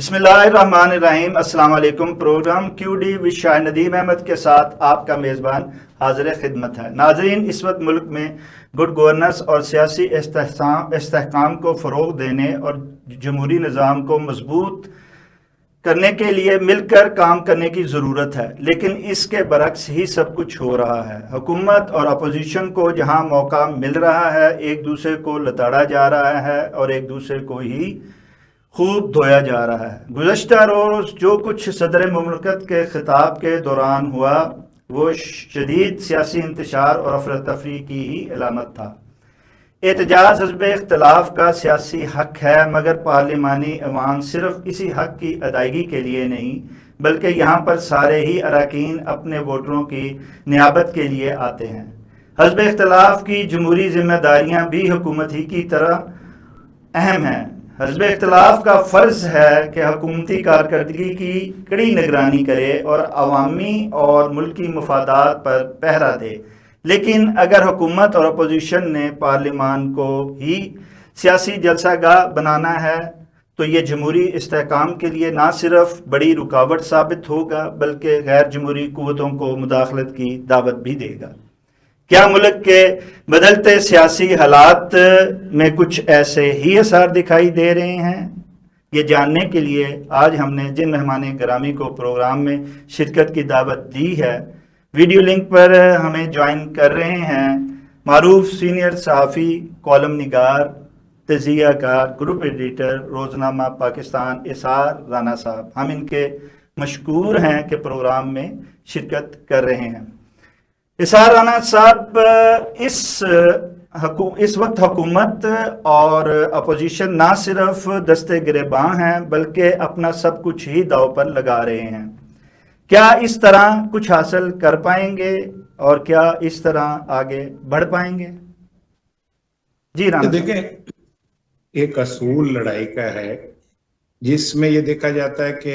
بسم اللہ الرحمن الرحیم۔ السلام علیکم۔ پروگرام کیو ڈی وچ شاہ ندیم احمد کے ساتھ آپ کا میزبان حاضر خدمت ہے۔ ناظرین، اس وقت ملک میں گڈ گورننس اور سیاسی استحکام کو فروغ دینے اور جمہوری نظام کو مضبوط کرنے کے لیے مل کر کام کرنے کی ضرورت ہے، لیکن اس کے برعکس ہی سب کچھ ہو رہا ہے۔ حکومت اور اپوزیشن کو جہاں موقع مل رہا ہے، ایک دوسرے کو لتاڑا جا رہا ہے اور ایک دوسرے کو ہی خوب دھویا جا رہا ہے۔ گزشتہ روز جو کچھ صدر مملکت کے خطاب کے دوران ہوا وہ شدید سیاسی انتشار اور افراتفری کی ہی علامت تھا۔ احتجاج حزب اختلاف کا سیاسی حق ہے، مگر پارلیمانی ایوان صرف اسی حق کی ادائیگی کے لیے نہیں بلکہ یہاں پر سارے ہی اراکین اپنے ووٹروں کی نیابت کے لیے آتے ہیں۔ حزب اختلاف کی جمہوری ذمہ داریاں بھی حکومت ہی کی طرح اہم ہیں۔ حزب اختلاف کا فرض ہے کہ حکومتی کارکردگی کی کڑی نگرانی کرے اور عوامی اور ملکی مفادات پر پہرا دے، لیکن اگر حکومت اور اپوزیشن نے پارلیمان کو ہی سیاسی جلسہ گاہ بنانا ہے تو یہ جمہوری استحکام کے لیے نہ صرف بڑی رکاوٹ ثابت ہوگا بلکہ غیر جمہوری قوتوں کو مداخلت کی دعوت بھی دے گا۔ کیا ملک کے بدلتے سیاسی حالات میں کچھ ایسے ہی اثار دکھائی دے رہے ہیں؟ یہ جاننے کے لیے آج ہم نے جن مہمان گرامی کو پروگرام میں شرکت کی دعوت دی ہے، ویڈیو لنک پر ہمیں جوائن کر رہے ہیں معروف سینئر صحافی، کالم نگار، تجزیہ کار، گروپ ایڈیٹر، روزنامہ پاکستان اسار رانا صاحب۔ ہم ان کے مشکور ہیں کہ پروگرام میں شرکت کر رہے ہیں۔ اسار رانا صاحب، اس وقت حکومت اور اپوزیشن نہ صرف دستے گریباں ہیں بلکہ اپنا سب کچھ ہی داؤ پر لگا رہے ہیں۔ کیا اس طرح کچھ حاصل کر پائیں گے اور کیا اس طرح آگے بڑھ پائیں گے؟ جی رانا صاحب۔ دیکھیں، ایک اصول لڑائی کا ہے جس میں یہ دیکھا جاتا ہے کہ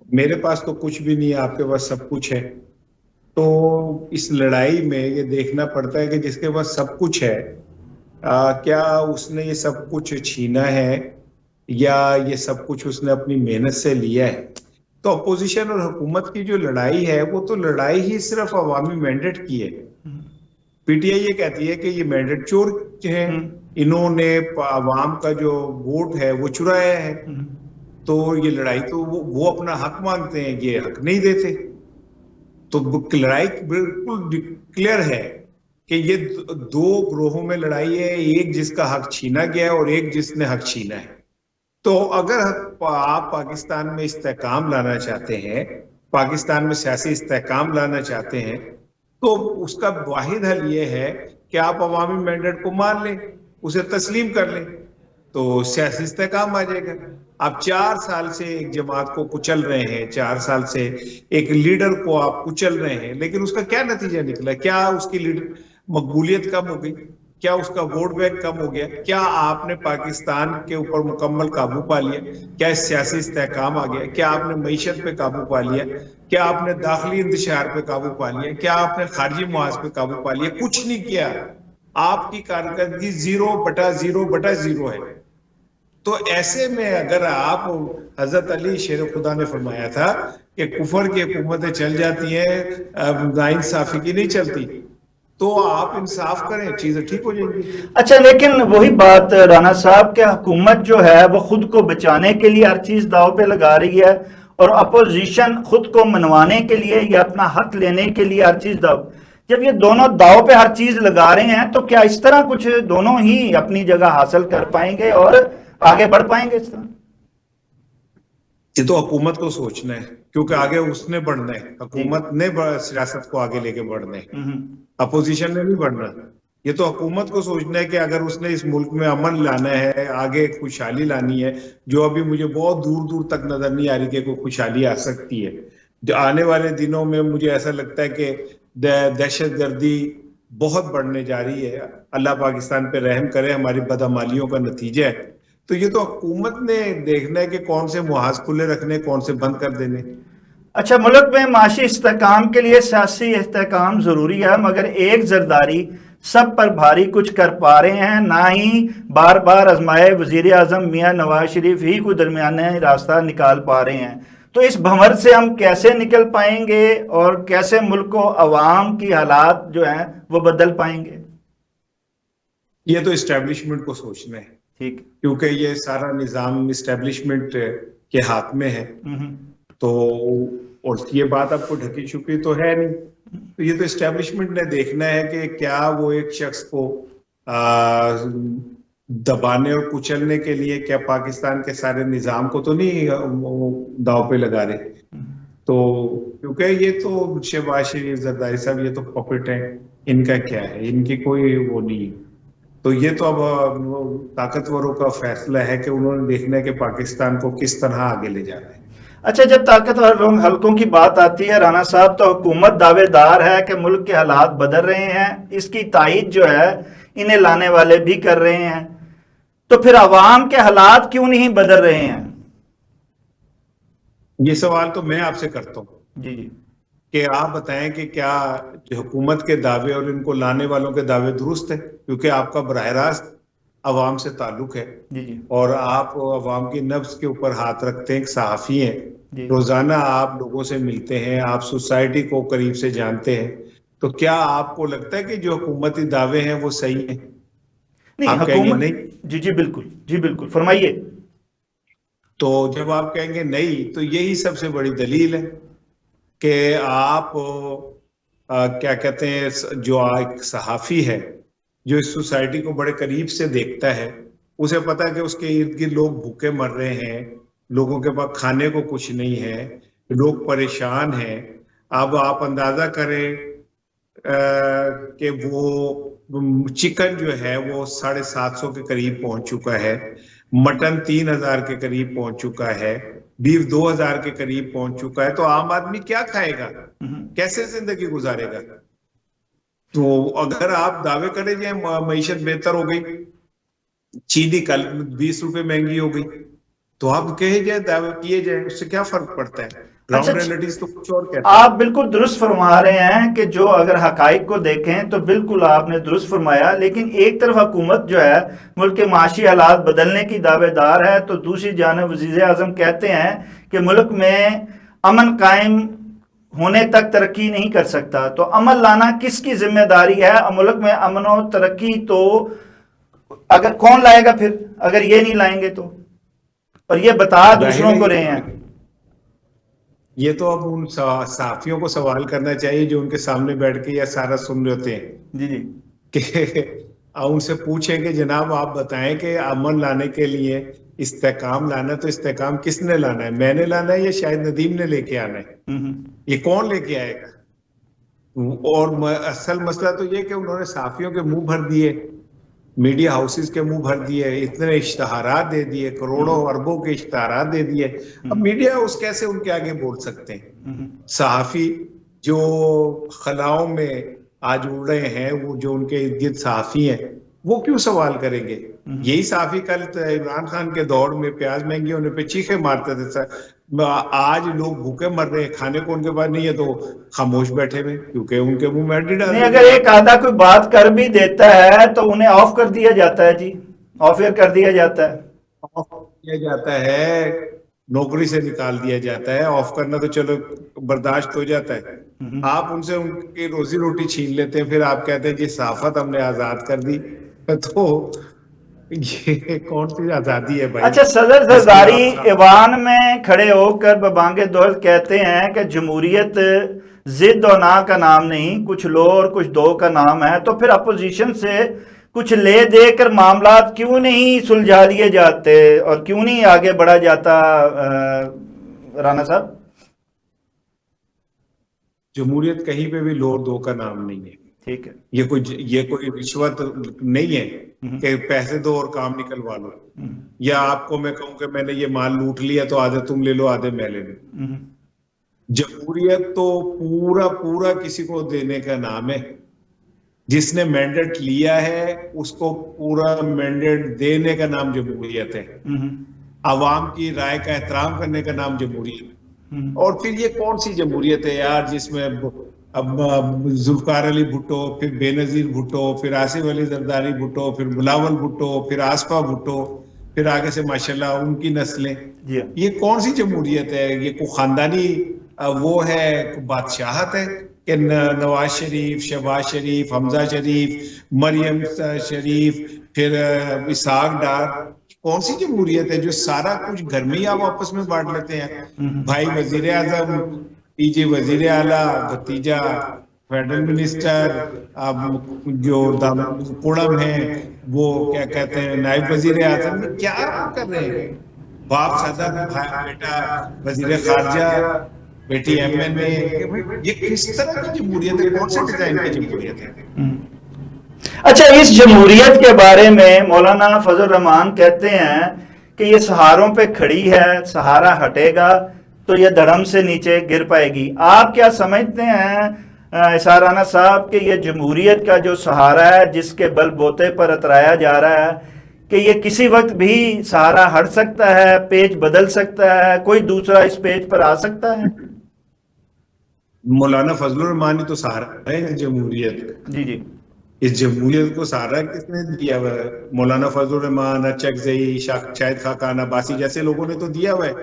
میرے پاس تو کچھ بھی نہیں ہے، آپ کے پاس سب کچھ ہے۔ تو اس لڑائی میں یہ دیکھنا پڑتا ہے کہ جس کے پاس سب کچھ ہے کیا اس نے یہ سب کچھ چھینا ہے یا یہ سب کچھ اس نے اپنی محنت سے لیا ہے۔ تو اپوزیشن اور حکومت کی جو لڑائی ہے وہ تو لڑائی ہی صرف عوامی مینڈیٹ کی ہے۔ پی ٹی آئی یہ کہتی ہے کہ یہ مینڈیٹ چور ہیں، انہوں نے عوام کا جو ووٹ ہے وہ چرایا ہے، تو یہ لڑائی تو وہ اپنا حق مانگتے ہیں، یہ حق نہیں دیتے۔ تو لڑائی بالکل کلیئر ہے کہ یہ دو گروہوں میں لڑائی ہے، ایک جس کا حق چھینا گیا ہے اور ایک جس نے حق چھینا ہے۔ تو اگر آپ پاکستان میں استحکام لانا چاہتے ہیں، پاکستان میں سیاسی استحکام لانا چاہتے ہیں، تو اس کا واحد حل یہ ہے کہ آپ عوامی مینڈیٹ کو مان لیں، اسے تسلیم کر لیں، تو سیاسی استحکام آ جائے گا۔ آپ 4 سال سے ایک جماعت کو کچل رہے ہیں، 4 سال سے ایک لیڈر کو آپ کچل رہے ہیں، لیکن اس کا کیا نتیجہ نکلا؟ کیا اس کی مقبولیت کم ہو گئی؟ کیا اس کا ووٹ بینک کم ہو گیا؟ کیا آپ نے پاکستان کے اوپر مکمل قابو پا لیا؟ کیا سیاسی استحکام آ گیا؟ کیا آپ نے معیشت پہ قابو پا لیا؟ کیا آپ نے داخلی انتشار پہ قابو پا لیا؟ کیا آپ نے خارجی محاذ پہ قابو پا لیا؟ کچھ نہیں کیا۔ آپ کی کارکردگی 0/0/0 ہے۔ تو ایسے میں اگر آپ، حضرت علی شیر خدا نے فرمایا تھا کہ کفر کی حکومتیں چل جاتی ہیں، ناانصافی کی نہیں چلتی، تو آپ انصاف کریں، چیزیں ٹھیک ہو جائیں گی۔ اچھا، لیکن وہی بات رانا صاحب کہ حکومت جو ہے وہ خود کو بچانے کے لیے ہر چیز داؤ پہ لگا رہی ہے اور اپوزیشن خود کو منوانے کے لیے یا اپنا حق لینے کے لیے ہر چیز داؤ۔ جب یہ دونوں داؤ پہ ہر چیز لگا رہے ہیں تو کیا اس طرح کچھ دونوں ہی اپنی جگہ حاصل کر پائیں گے اور آگے بڑھ پائیں گے اس طرح؟ یہ تو حکومت کو سوچنا ہے، کیونکہ آگے اس نے بڑھنا ہے، حکومت نے سیاست کو آگے لے کے بڑھنا ہے، اپوزیشن نے نہیں بڑھنا۔ یہ تو حکومت کو سوچنا ہے کہ اگر اس نے اس ملک میں امن لانا ہے، آگے خوشحالی لانی ہے، جو ابھی مجھے بہت دور دور تک نظر نہیں آ رہی کہ کوئی خوشحالی آ سکتی ہے۔ جو آنے والے دنوں میں مجھے ایسا لگتا ہے کہ دہشت گردی بہت بڑھنے جا رہی ہے۔ اللہ پاکستان پہ رحم کرے، ہماری بدعمالیوں کا نتیجہ ہے۔ تو یہ تو حکومت نے دیکھنا ہے کہ کون سے محاذ کھلے رکھنے، کون سے بند کر دینے۔ اچھا، ملک میں معاشی استحکام کے لیے سیاسی استحکام ضروری ہے، مگر ایک زرداری سب پر بھاری کچھ کر پا رہے ہیں، نہ ہی بار بار آزمائے وزیر اعظم میاں نواز شریف ہی کوئی درمیانے راستہ نکال پا رہے ہیں۔ تو اس بھنور سے ہم کیسے نکل پائیں گے اور کیسے ملک و عوام کی حالات جو ہیں وہ بدل پائیں گے؟ یہ تو اسٹیبلشمنٹ کو سوچنا ہے، ٹھیک، کیونکہ یہ سارا نظام اسٹیبلشمنٹ کے ہاتھ میں ہے، تو اور یہ بات آپ کو ڈھکی چھپی تو ہے نہیں، تو یہ تو اسٹیبلشمنٹ نے دیکھنا ہے کہ کیا وہ ایک شخص کو دبانے اور کچلنے کے لیے کیا پاکستان کے سارے نظام کو تو نہیں داؤ پہ لگا رہے۔ تو کیونکہ یہ تو شہباز شریف، زرداری صاحب، یہ تو پپٹ ہیں، ان کا کیا ہے، ان کی کوئی وہ نہیں ہے۔ تو یہ تو اب طاقتوروں کا فیصلہ ہے کہ انہوں نے دیکھنا ہے کہ پاکستان کو کس طرح آگے لے جانا ہے۔ اچھا، جب طاقتور حلقوں کی بات آتی ہے رانا صاحب، تو حکومت دعوے دار ہے کہ ملک کے حالات بدل رہے ہیں، اس کی تائید جو ہے انہیں لانے والے بھی کر رہے ہیں، تو پھر عوام کے حالات کیوں نہیں بدل رہے ہیں؟ یہ سوال تو میں آپ سے کرتا ہوں جی جی، کہ آپ بتائیں کہ کیا حکومت کے دعوے اور ان کو لانے والوں کے دعوے درست ہیں؟ کیونکہ آپ کا براہ راست عوام سے تعلق ہے، جی جی، اور آپ عوام کی نبض کے اوپر ہاتھ رکھتے ہیں، ایک صحافی ہیں، جی، روزانہ آپ لوگوں سے ملتے ہیں، آپ سوسائٹی کو قریب سے جانتے ہیں، تو کیا آپ کو لگتا ہے کہ جو حکومتی دعوے ہیں وہ صحیح ہیں؟ نہیں آپ کہیں گے حکومت، نہیں۔ جی جی بالکل، جی بالکل، فرمائیے۔ تو جب آپ کہیں گے نہیں، تو یہی سب سے بڑی دلیل ہے کہ آپ کیا کہتے ہیں، جو ایک صحافی ہے جو اس سوسائٹی کو بڑے قریب سے دیکھتا ہے، اسے پتا ہے کہ اس کے ارد گرد لوگ بھوکے مر رہے ہیں، لوگوں کے پاس کھانے کو کچھ نہیں ہے، لوگ پریشان ہیں۔ اب آپ اندازہ کریں کہ وہ چکن جو ہے وہ 750 کے قریب پہنچ چکا ہے، مٹن 3000 کے قریب پہنچ چکا ہے، بیف 2000 کے قریب پہنچ چکا ہے، تو عام آدمی کیا کھائے گا، کیسے زندگی گزارے گا؟ تو اگر آپ دعوے کریں جائیں معیشت بہتر ہو گئی، چینی کل 20 روپے مہنگی ہو گئی، تو آپ کہے جائیں، دعوے کیے جائیں، اس سے کیا فرق پڑتا ہے؟ اچھا، گراؤنڈ ریئلٹیز تو کچھ اور کہتے ہیں۔ آپ بالکل درست فرما رہے ہیں کہ جو اگر حقائق کو دیکھیں تو بالکل آپ نے درست فرمایا، لیکن ایک طرف حکومت جو ہے ملک کے معاشی حالات بدلنے کی دعوے دار ہے، تو دوسری جانب وزیر اعظم کہتے ہیں کہ ملک میں امن قائم ہونے تک ترقی نہیں کر سکتا۔ تو امن لانا کس کی ذمہ داری ہے؟ ملک میں امن و ترقی تو اگر کون لائے گا پھر، اگر یہ نہیں لائیں گے تو؟ اور یہ بتا دوسروں کو رہے ہیں۔ یہ تو اب ان صحافیوں کو سوال کرنا چاہیے جو ان کے سامنے بیٹھ کے یہ سارا سن رہے ہوتے ہیں، جی جی، کہ ان سے پوچھیں کہ جناب آپ بتائیں کہ امن لانے کے لیے استحکام لانا، تو استحکام کس نے لانا ہے؟ میں نے لانا ہے یا شاید ندیم نے لے کے آنا ہے؟ یہ کون لے کے آئے گا؟ اور اصل مسئلہ تو یہ کہ انہوں نے صحافیوں کے منہ بھر دیے، میڈیا ہاؤسز کے منہ بھر دیے، اتنے اشتہارات دے دیے، کروڑوں اربوں کے اشتہارات دے دیے، اب میڈیا ہاؤس کیسے ان کے آگے بول سکتے ہیں؟ صحافی جو خلاؤں میں آج اڑ رہے ہیں، وہ جو ان کے ارد گرد صحافی ہیں، وہ کیوں سوال کریں گے؟ یہی صحافی کل عمران خان کے دور میں پیاز مہنگی ہونے پہ چیخے مارتے تھے، آج لوگ بھوکے مر رہے ہیں، کھانے کو ان کے پاس نہیں ہے، تو خاموش بیٹھے ہوئے، کیونکہ ان کے منہ میں ہڈی ڈال نہیں، اگر ایک آدھا کوئی بات کر بھی دیتا ہے تو انہیں آف کر دیا جاتا ہے، جی آف ایئر کر دیا جاتا ہے، آف کیا جاتا ہے، نوکری سے نکال دیا جاتا ہے۔ آف کرنا تو چلو برداشت ہو جاتا ہے، آپ ان سے ان کی روزی روٹی چھین لیتے ہیں، پھر آپ کہتے ہیں جی صحافت ہم نے آزاد کر دی، تو یہ کون سی آزادی ہے بھائی؟ اچھا، صدر جس کی زرداری آپ ایوان میں کھڑے ہو کر ببانگ دولت کہتے ہیں کہ جمہوریت ضد و نا کا نام نہیں، کچھ لو اور کچھ دو کا نام ہے، تو پھر اپوزیشن سے کچھ لے دے کر معاملات کیوں نہیں سلجھا دیے جاتے اور کیوں نہیں آگے بڑھا جاتا رانا صاحب؟ جمہوریت کہیں پہ بھی لو دو کا نام نہیں ہے، ٹھیک ہے، یہ کوئی رشوت نہیں ہے کہ پیسے دو اور کام نکلوا لو، یا آپ کو میں کہوں کہ میں نے یہ مال لوٹ لیا تو آدھے تم لے لو آدھے میں لے لوں۔ جمہوریت تو پورا کسی کو دینے کا نام ہے، جس نے مینڈیٹ لیا ہے اس کو پورا مینڈیٹ دینے کا نام جمہوریت ہے، عوام کی رائے کا احترام کرنے کا نام جمہوریت ہے۔ اور پھر یہ کون سی جمہوریت ہے یار جس میں اب ذوالفقار علی بھٹو، پھر بے نظیر بھٹو، پھر آصف علی زرداری بھٹو، پھر بلاول بھٹو، پھر آصفہ بھٹو، پھر آگے سے ماشاءاللہ ان کی نسلیں. جی یہ کون سی جمہوریت ہے؟ یہ کوئی خاندانی وہ ہے، بادشاہت ہے کہ نواز شریف، شہباز شریف، حمزہ شریف، مریم شریف، پھر اسحاق ڈار. کون سی جمہوریت ہے جو سارا کچھ گھر میں ہی آپ آپس میں بانٹ لیتے ہیں؟ بھائی وزیر اعظم، پی جی وزیر اعلیٰ، بھتیجا فیڈرل منسٹر، اب جو کوڑم ہے وہ کیا کہتے ہیں نائب وزیر اعظم. یہ کیا وہ کر رہے ہیں؟ باپ صدر، بیٹا وزیر خارجہ، بیٹی ایم این اے. کہ بھائی یہ کس طرح کی جمہوریت ہے؟ کون سے ڈیزائن کی جمہوریت ہے؟ اچھا، اس جمہوریت کے بارے میں مولانا فضل الرحمان کہتے ہیں کہ یہ سہاروں پہ کھڑی ہے، سہارا ہٹے گا تو یہ دھڑم سے نیچے گر پائے گی. آپ کیا سمجھتے ہیں اسحاق رانا صاحب کہ یہ جمہوریت کا جو سہارا ہے، جس کے بل بوتے پر اترایا جا رہا ہے، کہ یہ کسی وقت بھی سہارا ہٹ سکتا ہے، پیج بدل سکتا ہے، کوئی دوسرا اس پیج پر آ سکتا ہے؟ مولانا فضل الرحمانی تو سہارا ہے اس جمہوریت کا. جی جی. اس جمہوریت کو سہارا کس نے دیا ہوا ہے؟ مولانا فضل الرحمان، اچکزئی، شاہد خاقان عباسی جیسے لوگوں نے تو دیا ہوا ہے،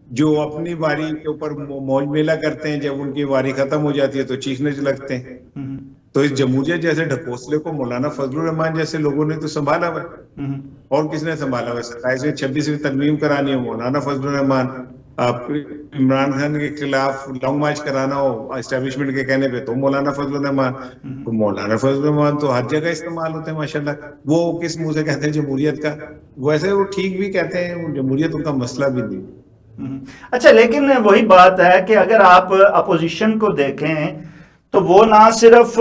جو اپنی واری کے اوپر موج میلہ کرتے ہیں، جب ان کی واری ختم ہو جاتی ہے تو چیخنے لگتے ہیں. تو اس جمہوریت جیسے ڈھکوسلے کو مولانا فضل الرحمان جیسے لوگوں نے تو سنبھالا ہوا ہے. اور کس نے سنبھالا ہوا ہے؟ 27ویں 26ویں ترمیم کرانی ہو مولانا فضل الرحمان، عمران خان کے خلاف لانگ مارچ کرانا ہو اسٹیبلشمنٹ کے کہنے پہ تو مولانا فضل الرحمان. تو مولانا فضل الرحمان تو ہر جگہ استعمال ہوتے ہیں ماشاءاللہ. وہ کس منہ سے کہتے ہیں جمہوریت کا؟ ویسے وہ ٹھیک بھی کہتے ہیں، جمہوریت ان کا مسئلہ بھی نہیں. اچھا، لیکن وہی بات ہے کہ اگر آپ اپوزیشن کو دیکھیں تو وہ نہ صرف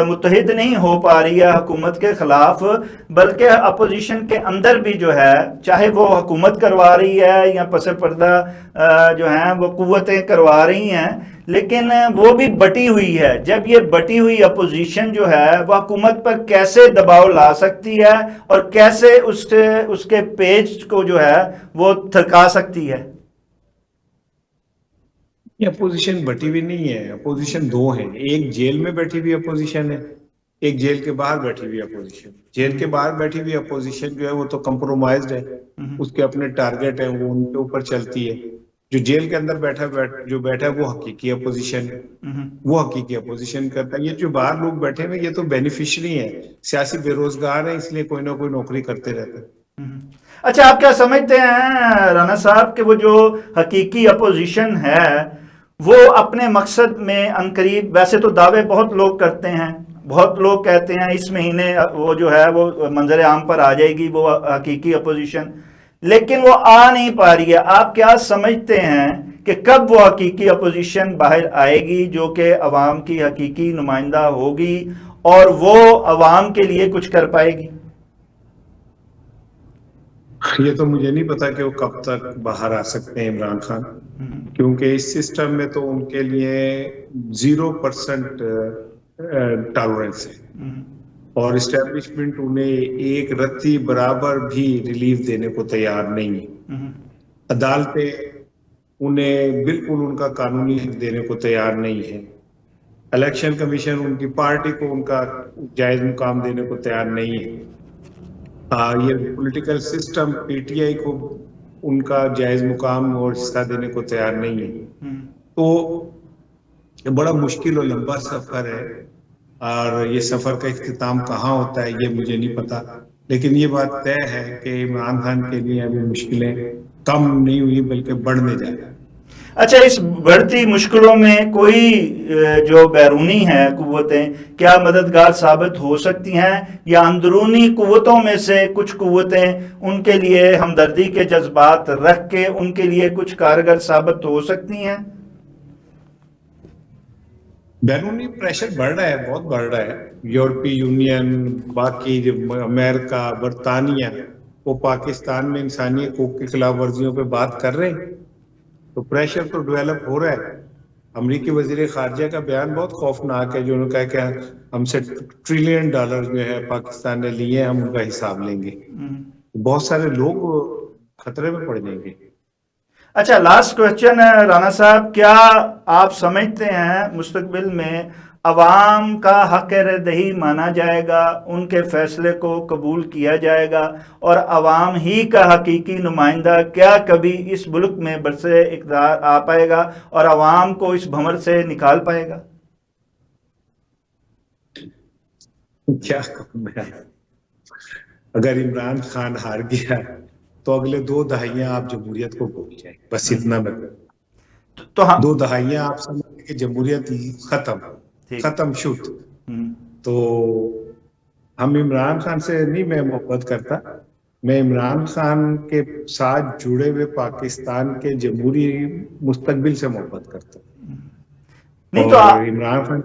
متحد نہیں ہو پا رہی ہے حکومت کے خلاف، بلکہ اپوزیشن کے اندر بھی جو ہے، چاہے وہ حکومت کروا رہی ہے یا پس پردہ جو ہیں وہ قوتیں کروا رہی ہیں، لیکن وہ بھی بٹی ہوئی ہے. جب یہ بٹی ہوئی اپوزیشن جو ہے وہ حکومت پر کیسے دباؤ لا سکتی ہے اور کیسے اس کے پیج کو جو ہے وہ تھرکا سکتی ہے؟ یہ اپوزیشن بٹی ہوئی نہیں ہے. اپوزیشن دو ہیں، ایک جیل میں بیٹھی ہوئی اپوزیشن ہے، ایک جیل کے باہر بیٹھی ہوئی اپوزیشن. جیل کے باہر بیٹھی ہوئی اپوزیشن جو ہے وہ تو کمپرومائزڈ ہے، اس کے اپنے ٹارگٹ ہیں، وہ ان کے اوپر چلتی ہے. جو جیل کے اندر جو بیٹھا ہے وہ حقیقی اپوزیشن ہے، وہ حقیقی اپوزیشن کرتا ہے. یہ جو باہر لوگ بیٹھے ہوئے یہ تو بینیفیشری ہیں، سیاسی بے روزگار ہیں، اس لیے کوئی نہ کوئی نوکری کرتے رہتے ہیں. اچھا، آپ کیا سمجھتے ہیں رانا صاحب کہ وہ جو حقیقی اپوزیشن ہے وہ اپنے مقصد میں عنقریب، ویسے تو دعوے بہت لوگ کرتے ہیں، بہت لوگ کہتے ہیں اس مہینے وہ جو ہے وہ منظر عام پر آ جائے گی وہ حقیقی اپوزیشن، لیکن وہ آ نہیں پا رہی ہے. آپ کیا سمجھتے ہیں کہ کب وہ حقیقی اپوزیشن باہر آئے گی جو کہ عوام کی حقیقی نمائندہ ہوگی اور وہ عوام کے لیے کچھ کر پائے گی؟ یہ تو مجھے نہیں پتا کہ وہ کب تک باہر آ سکتے ہیں عمران خان، کیونکہ اس سسٹم میں تو ان کے لیے 0% ٹالرنس ہے، اور اسٹیبلشمنٹ انہیں ایک رتی برابر بھی ریلیف دینے کو تیار نہیں ہے. عدالتیں انہیں بالکل ان کا قانونی حق دینے کو تیار نہیں ہے. الیکشن کمیشن ان کی پارٹی کو ان کا جائز مقام دینے کو تیار نہیں ہے. یہ political system P T I کو ان کا جائز مقام اور حصہ دینے کو تیار نہیں ہے. تو بڑا مشکل اور لمبا سفر ہے، اور یہ سفر کا اختتام کہاں ہوتا ہے یہ مجھے نہیں پتا، لیکن یہ بات طے ہے کہ عمران خان کے لیے ابھی مشکلیں کم نہیں ہوئی بلکہ بڑھنے جا رہی ہیں. اچھا، اس بڑھتی مشکلوں میں کوئی جو بیرونی ہیں قوتیں کیا مددگار ثابت ہو سکتی ہیں، یا اندرونی قوتوں میں سے کچھ قوتیں ان کے لیے ہمدردی کے جذبات رکھ کے ان کے لیے کچھ کارگر ثابت ہو سکتی ہیں؟ بیرونی پریشر بڑھ رہا ہے، بہت بڑھ رہا ہے. یورپی یونین، باقی جو امریکہ، برطانیہ، وہ پاکستان میں انسانی حقوق کی خلاف ورزیوں پہ بات کر رہے ہیں، تو پریشر تو ڈیولپ ہو رہا ہے. امریکی وزیر خارجہ کا بیان بہت خوفناک ہے، جو انہوں نے کہا کہ ہم سے $1 ٹریلین جو ہے پاکستان نے لیے، ہم ان کا حساب لیں گے. بہت سارے لوگ خطرے میں پڑ جائیں گے. اچھا لاسٹ کوشچن رانا صاحب، کیا آپ سمجھتے ہیں مستقبل میں عوام کا حق رائے مانا جائے گا، ان کے فیصلے کو قبول کیا جائے گا، اور عوام ہی کا حقیقی نمائندہ کیا کبھی اس ملک میں برسر اقتدار آ پائے گا اور عوام کو اس بھنور سے نکال پائے گا؟ کیا کہوں میں، اگر عمران خان ہار گیا تو اگلے 2 دہائیاں آپ جمہوریت کو بھول جائیں، بس اتنا میں تو ہم 2 دہائیاں آپ سمجھیں کہ جمہوریت ختم شد. تو ہم عمران خان سے نہیں میں محبت کرتا، میں عمران خان کے ساتھ جڑے ہوئے پاکستان کے جمہوری مستقبل سے محبت کرتا ہوں. نہیں تو اور عمران خان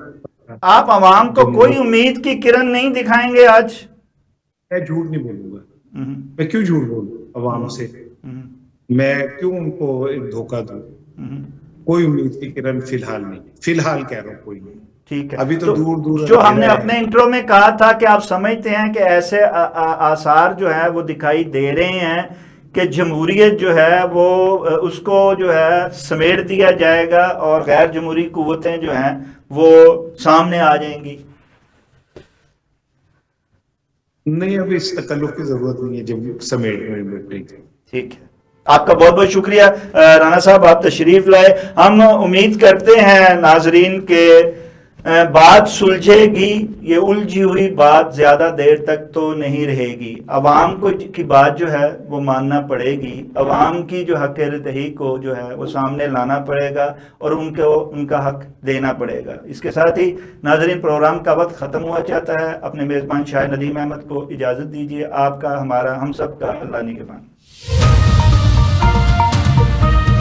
آپ عوام کو کوئی امید کی کرن نہیں دکھائیں گے آج؟ میں جھوٹ نہیں بولوں گا، میں کیوں جھوٹ بولوں عوام سے، میں کیوں ان کو ایک دھوکہ دوں؟ کوئی امید کی کرن فی الحال نہیں، فی الحال کہہ رہا ہوں کوئی نہیں. ٹھیک ہے، ابھی تو دور دور جو ہم نے اندھیرا اپنے ہے. انٹرو میں کہا تھا کہ آپ سمجھتے ہیں کہ ایسے آثار جو ہیں وہ دکھائی دے رہے ہیں کہ جمہوریت جو ہے وہ اس کو جو ہے سمیٹ دیا جائے گا اور غیر جمہوری قوتیں جو ہیں وہ سامنے آ جائیں گی؟ نہیں، ابھی اس تکلف کی ضرورت نہیں ہے جب سمیٹنے میں. ٹھیک ہے، آپ کا بہت بہت شکریہ رانا صاحب، آپ تشریف لائے. ہم امید کرتے ہیں ناظرین کے بات سلجھے گی، یہ الجھی ہوئی بات زیادہ دیر تک تو نہیں رہے گی. عوام کو کی بات جو ہے وہ ماننا پڑے گی، عوام کی جو حق رائے کو جو ہے وہ سامنے لانا پڑے گا اور ان کو ان کا حق دینا پڑے گا. اس کے ساتھ ہی ناظرین پروگرام کا وقت ختم ہوا چاہتا ہے. اپنے میزبان شاہ ندیم احمد کو اجازت دیجیے. آپ کا، ہمارا، ہم سب کا اللہ نگہبان.